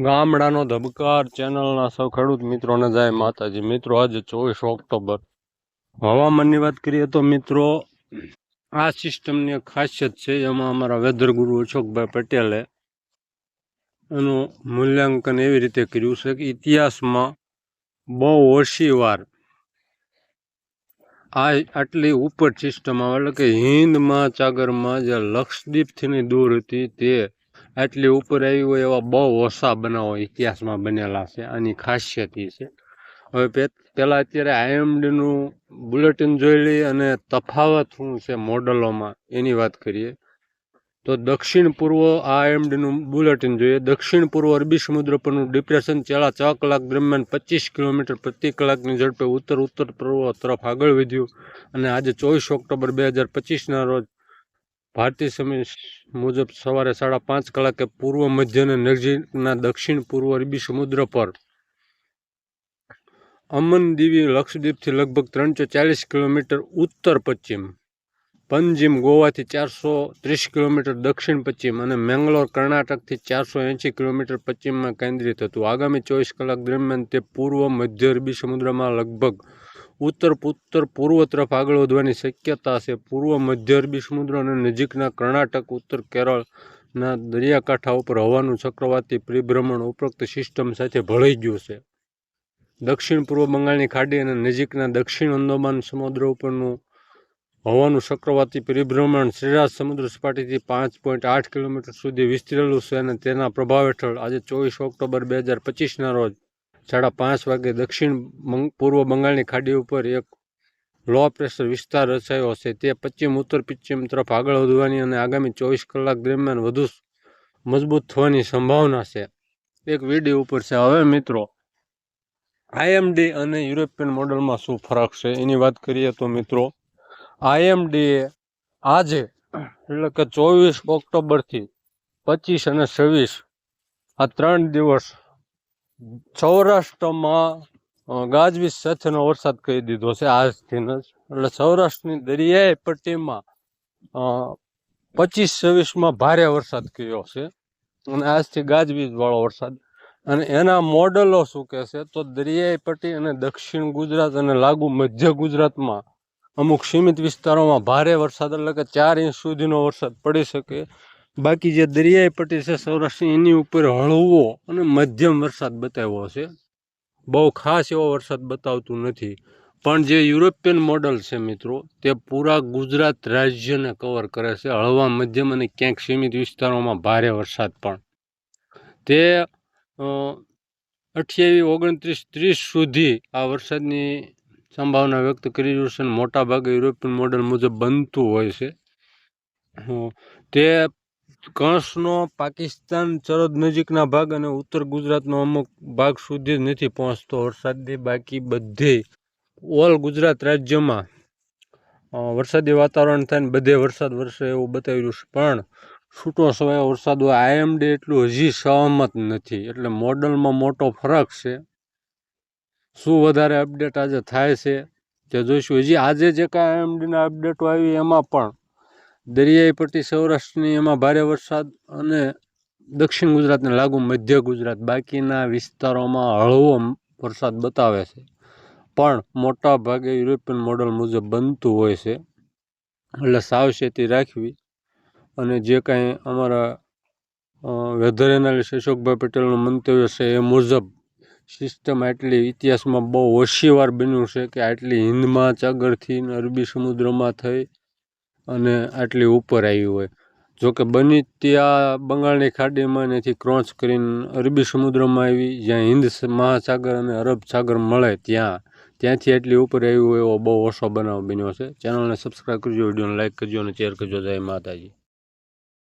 ગામડાનો ધબકાર ચેનલના સૌ ખેડૂત મિત્રોને જય માતાજી. મિત્રો, આજે 24 ઓક્ટોબર. હવામાનની વાત કરીએ તો મિત્રો, આ સિસ્ટમની એક ખાસિયત છે. એમાં અમારા વેધર ગુરુ અશોકભાઈ પટેલે એનું મૂલ્યાંકન એવી રીતે કર્યું છે કે ઇતિહાસમાં બહુ ઓછી વાર આટલી ઉપર સિસ્ટમ આવે, એટલે કે હિન્દ મહાસાગરમાં જે લક્ષદ્વીપથી દૂર હતી તે આટલી ઉપર આવી હોય એવા બહુ ઓછા બનાવો ઇતિહાસમાં બનેલા છે. આની ખાસિયત એ છે. હવે પહેલાં અત્યારે આઈએમડીનું બુલેટિન જોઈ લઈએ અને તફાવત શું છે મોડલોમાં એની વાત કરીએ તો દક્ષિણ પૂર્વ આઈએમડીનું બુલેટિન જોઈએ. દક્ષિણ પૂર્વ અરબી સમુદ્ર પરનું ડિપ્રેશન છેલ્લા 6 કલાક દરમિયાન 25 કિલોમીટર પ્રતિ કલાકની ઝડપે ઉત્તર પૂર્વ તરફ આગળ વધ્યું અને આજે 24 ઓક્ટોબર 2025ના રોજ ભારતીય સમય મુજબ સવારે 5:30 કલાકે પૂર્વ મધ્ય અને નજીકના દક્ષિણ પૂર્વ અરબી સમુદ્ર પર અમનદીવી લક્ષદ્વીપથી લગભગ 340 કિલોમીટર ઉત્તર પશ્ચિમ, પંજીમ ગોવાથી 430 કિલોમીટર દક્ષિણ પશ્ચિમ અને મેંગલોર કર્ણાટકથી 480 કિલોમીટર પશ્ચિમમાં કેન્દ્રિત હતું. આગામી 24 કલાક દરમિયાન તે પૂર્વ મધ્ય અરબી સમુદ્રમાં લગભગ ઉત્તર પૂર્વ તરફ આગળ વધવાની શક્યતા છે. પૂર્વ મધ્ય અરબી સમુદ્ર અને નજીકના કર્ણાટક, ઉત્તર કેરળના દરિયાકાંઠા ઉપર હવાનું ચક્રવાતી પરિભ્રમણ ઉપરોક્ત સિસ્ટમ સાથે ભળી ગયું છે. દક્ષિણ પૂર્વ બંગાળની ખાડી અને નજીકના દક્ષિણ અંદમાન સમુદ્ર ઉપરનું હવાનું ચક્રવાતી પરિભ્રમણ સરેરાશ સમુદ્ર સપાટીથી 5.8 કિલોમીટર સુધી વિસ્તરેલું છે અને તેના પ્રભાવ હેઠળ આજે 24 ઓક્ટોબર 2025ના રોજ 5:30 વાગે દક્ષિણ પૂર્વ બંગાળની ખાડી ઉપર એક લો પ્રેશર વિસ્તાર રચાયો છે. તે પશ્ચિમ ઉત્તર પશ્ચિમ તરફ આગળ વધવાની અને આગામી 24 કલાક દરમિયાન વધુ મજબૂત થવાની સંભાવના છે. એક વિડીયો ઉપર છે. હવે મિત્રો, આઈએમડી અને યુરોપિયન મોડલમાં શું ફરક છે એની વાત કરીએ તો મિત્રો, આઈએમડીએ આજે એટલે કે 24 ઓક્ટોબરથી 25 અને 26 આ 3 દિવસ સૌરાષ્ટ્રમાં ગાજવીજ સાથેનો વરસાદ કહી દીધો છે આજથી જ. એટલે સૌરાષ્ટ્રની દરિયાઈ પટ્ટીમાં 25-26માં ભારે વરસાદ કહ્યો છે અને આજથી ગાજવીજ વાળો વરસાદ. અને એના મોડલો શું કહે છે તો દરિયાઈ પટ્ટી અને દક્ષિણ ગુજરાત અને લાગુ મધ્ય ગુજરાતમાં અમુક સીમિત વિસ્તારોમાં ભારે વરસાદ એટલે કે 4 ઇંચ સુધીનો વરસાદ પડી શકે. બાકી જે દરિયાઈ પટ્ટી છે સૌરાષ્ટ્રની એની ઉપર હળવો અને મધ્યમ વરસાદ બતાવ્યો છે. બહુ ખાસ એવો વરસાદ બતાવતું નથી. પણ જે યુરોપિયન મોડલ છે મિત્રો, તે પૂરા ગુજરાત રાજ્યને કવર કરે છે. હળવા મધ્યમ અને ક્યાંક સીમિત વિસ્તારોમાં ભારે વરસાદ પણ. તે 28, 29, 30 સુધી આ વરસાદની સંભાવના વ્યક્ત કરી રહ્યું છે અને મોટાભાગે યુરોપિયન મોડલ મુજબ બનતું હોય છે. તે કંસનો પાકિસ્તાન સરહદ નજીકના ભાગ અને ઉત્તર ગુજરાતનો અમુક ભાગ સુધી જ નથી પહોંચતો વરસાદની. બાકી બધે ઓલ ગુજરાત રાજ્યમાં વરસાદી વાતાવરણ થાય ને બધે વરસાદ વરસે એવું બતાવી રહ્યું છે. પણ છૂટો છવાયો વરસાદ હોય આઈએમડી એટલું હજી સહમત નથી. એટલે મોડલમાં મોટો ફરક છે. શું વધારે અપડેટ આજે થાય છે તે જોઈશું. હજી આજે જે કાંઈ આઈએમડીના અપડેટો આવી એમાં પણ દરિયાઈ પટ્ટી સૌરાષ્ટ્રની એમાં ભારે વરસાદ અને દક્ષિણ ગુજરાતને લાગુ મધ્ય ગુજરાત બાકીના વિસ્તારોમાં હળવો વરસાદ બતાવે છે. પણ મોટા ભાગે યુરોપિયન મોડલ મુજબ બનતું હોય છે. એટલે સાવચેતી રાખવી. અને જે કાંઈ અમારા વેધર એનાલિસ્ટ અશોકભાઈ પટેલનું મંતવ્ય છે એ મુજબ સિસ્ટમ આટલી ઇતિહાસમાં બહુ ઓછી વાર બન્યું છે કે આટલી હિન્દ મહાસાગરથી અરબી સમુદ્રમાં થઈ અને આટલી ઉપર આવી હોય. જોકે બની ત્યાં બંગાળની ખાડીમાં નથી ક્રોસ કરીને અરબી સમુદ્રમાં આવી, જ્યાં હિન્દ મહાસાગર અને અરબ સાગર મળે ત્યાંથી આટલી ઉપર આવી હોય એવો બહુ ઓછો બનાવ બન્યો છે. ચેનલને સબસ્ક્રાઈબ કરજો, વિડીયોને લાઇક કરજો અને શેર કરજો. જય માતાજી.